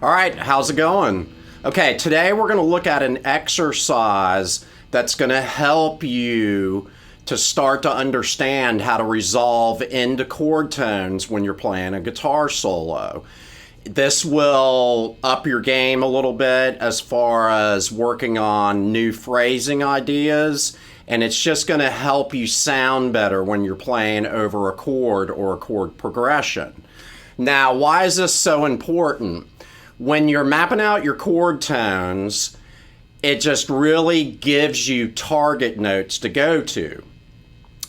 All right, how's it going? Okay, today we're going to look at an exercise that's going to help you to start to understand how to resolve into chord tones when you're playing a guitar solo. This will up your game a little bit as far as working on new phrasing ideas, and it's just going to help you sound better when you're playing over a chord or a chord progression. Now, why is this so important? When you're mapping out your chord tones, it just really gives you target notes to go to.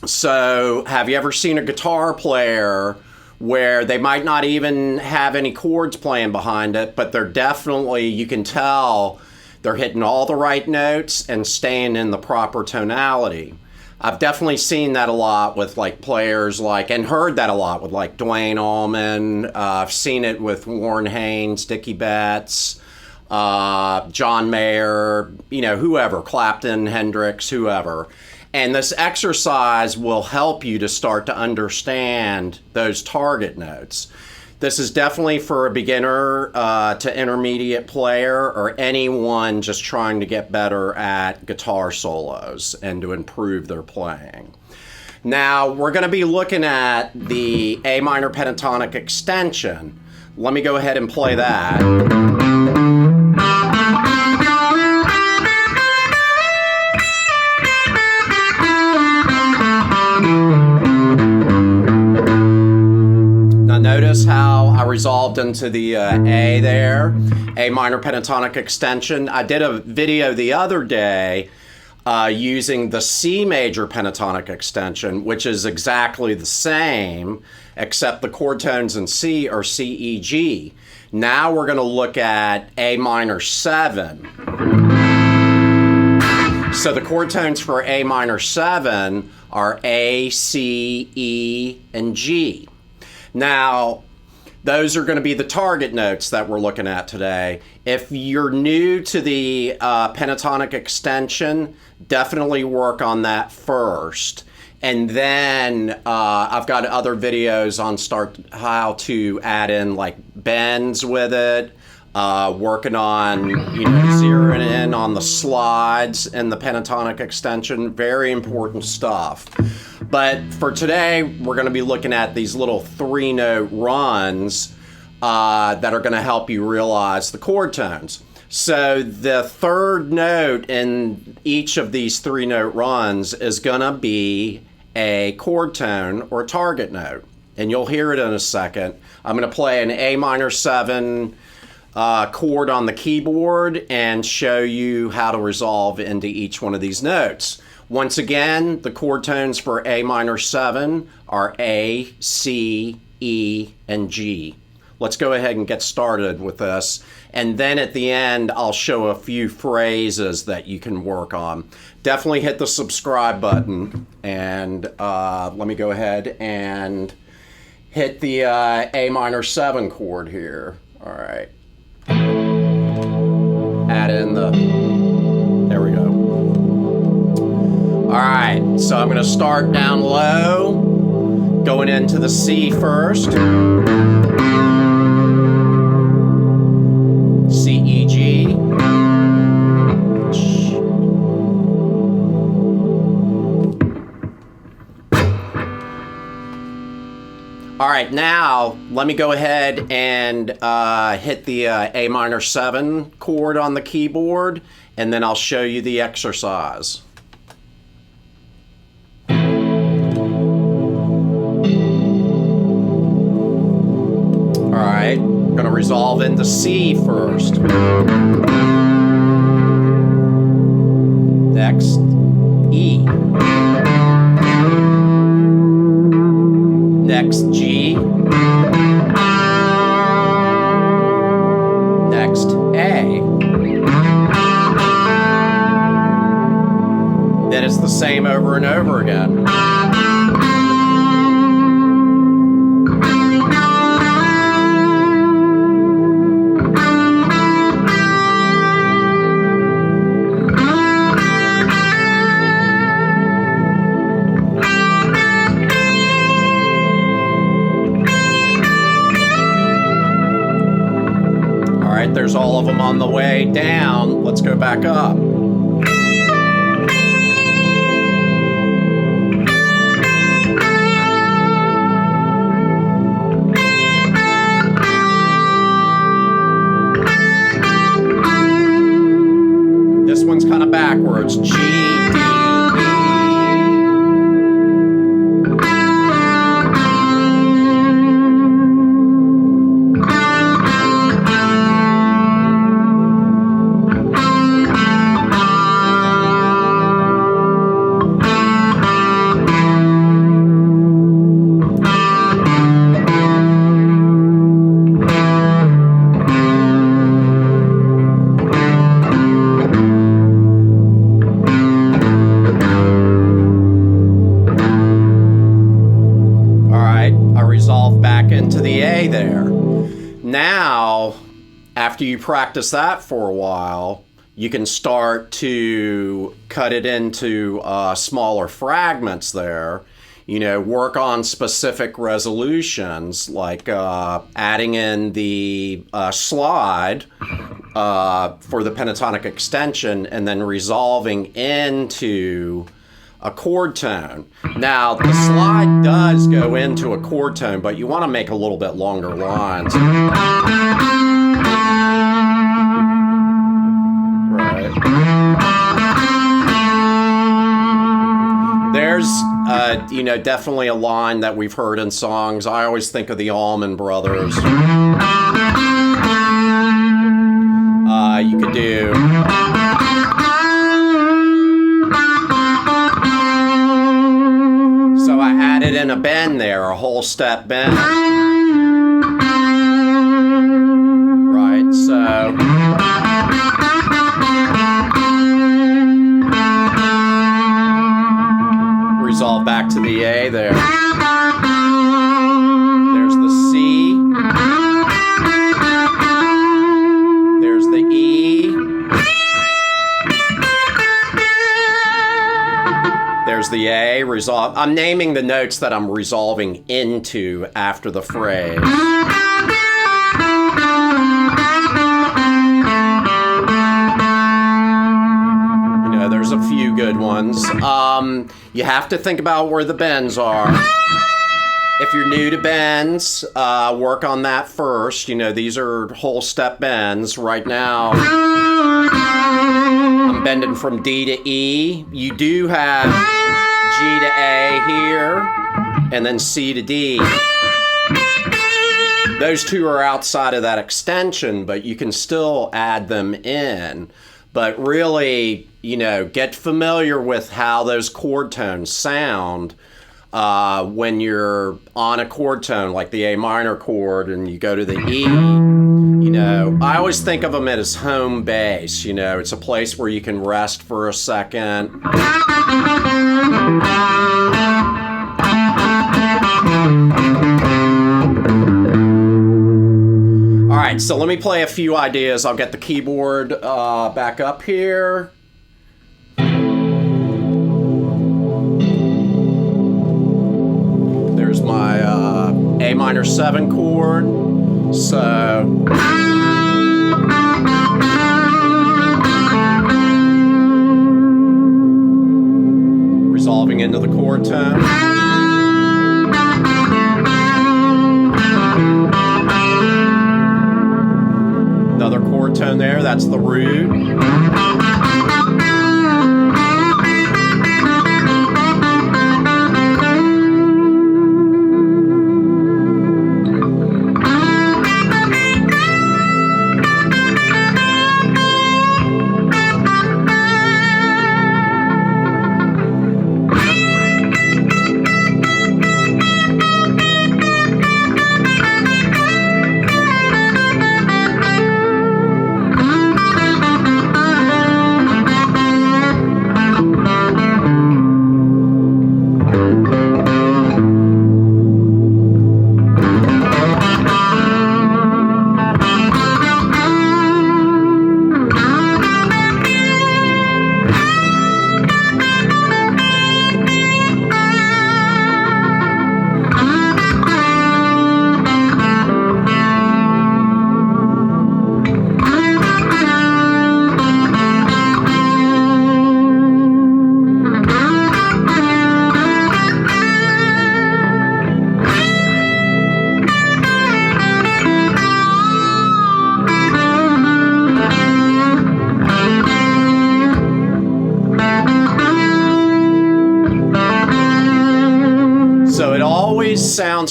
So, have you ever seen a guitar player where they might not even have any chords playing behind it, but they're definitely, you can tell, they're hitting all the right notes and staying in the proper tonality. I've definitely seen that a lot with like players like, and heard that a lot with like Dwayne Allman. I've seen it with Warren Haynes, Dickie Betts, John Mayer, whoever, Clapton, Hendrix, whoever. And this exercise will help you to start to understand those target notes. This is definitely for a beginner to intermediate player or anyone just trying to get better at guitar solos and to improve their playing. Now, we're going to be looking at the A minor pentatonic extension. Let me go ahead and play that. Notice how I resolved into the A there, A minor pentatonic extension. I did a video the other day using the C major pentatonic extension, which is exactly the same, except the chord tones in C are C, E, G. Now we're going to look at A minor 7. So the chord tones for A minor 7 are A, C, E, and G. Now, those are going to be the target notes that we're looking at today. If you're new to the pentatonic extension, definitely work on that first. And then I've got other videos on how to add in like bends with it, working on, zeroing in on the slides in the pentatonic extension. Very important stuff. But for today, we're going to be looking at these little 3-note runs that are going to help you realize the chord tones. So the third note in each of these 3-note runs is going to be a chord tone or target note. And you'll hear it in a second. I'm going to play an A minor 7 chord on the keyboard and show you how to resolve into each one of these notes. Once again, the chord tones for A minor 7 are A, C, E, and G. Let's go ahead and get started with this. And then at the end, I'll show a few phrases that you can work on. Definitely hit the subscribe button. And let me go ahead and hit the A minor 7 chord here. All right. Add in the, there we go. All right, so I'm going to start down low, going into the C first. C, E, G. All right, now let me go ahead and hit the A minor 7 chord on the keyboard, and then I'll show you the exercise. I'm going to resolve into C first. Next, E. Next, G. Next, A. Then it's the same over and over again. right, there's all of them on the way down. Let's go back up. This one's kind of backwards. G, D, E. Into the A there. Now, after you practice that for a while, you can start to cut it into smaller fragments there. You know, work on specific resolutions, like adding in the slide for the pentatonic extension, and then resolving into a chord tone. Now, the slide does go into a chord tone, but you want to make a little bit longer lines. Right. There's, you know, definitely a line that we've heard in songs. I always think of the Allman Brothers. You could do... So I added in a bend there, a whole step bend. Right, so... Resolve back to the A there. There's the C. There's the E. There's the A, resolve. I'm naming the notes that I'm resolving into after the phrase. You know, there's a few good ones. You have to think about where the bends are. If you're new to bends, work on that first. You know, these are whole step bends. Right now, I'm bending from D to E. You do have G to A here, and then C to D. Those two are outside of that extension, but you can still add them in. But really, you know, get familiar with how those chord tones sound when you're on a chord tone, like the A minor chord, and you go to the E. You know, I always think of them as home base. You know, it's a place where you can rest for a second. All right, so let me play a few ideas. I'll get the keyboard back up here. There's my A minor 7 chord. So resolving into the chord tone. Another chord tone there, that's the root.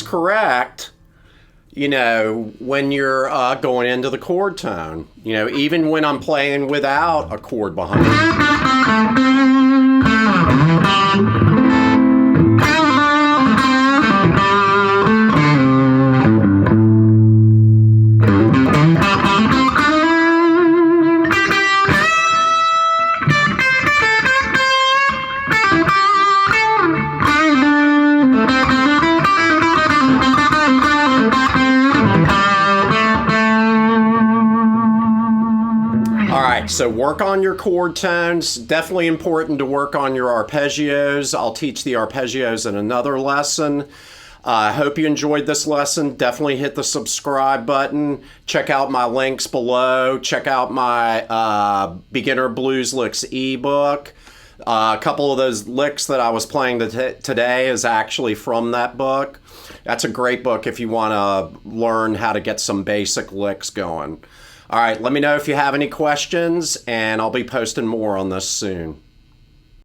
sounds correct, you know, when you're going into the chord tone. You know, even when I'm playing without a chord behind me. So work on your chord tones. Definitely important to work on your arpeggios. I'll teach the arpeggios in another lesson. I hope you enjoyed this lesson. Definitely hit the subscribe button. Check out my links below. Check out my Beginner Blues Licks ebook. A couple of those licks that I was playing today is actually from that book. That's a great book if you want to learn how to get some basic licks going. All right, let me know if you have any questions, and I'll be posting more on this soon.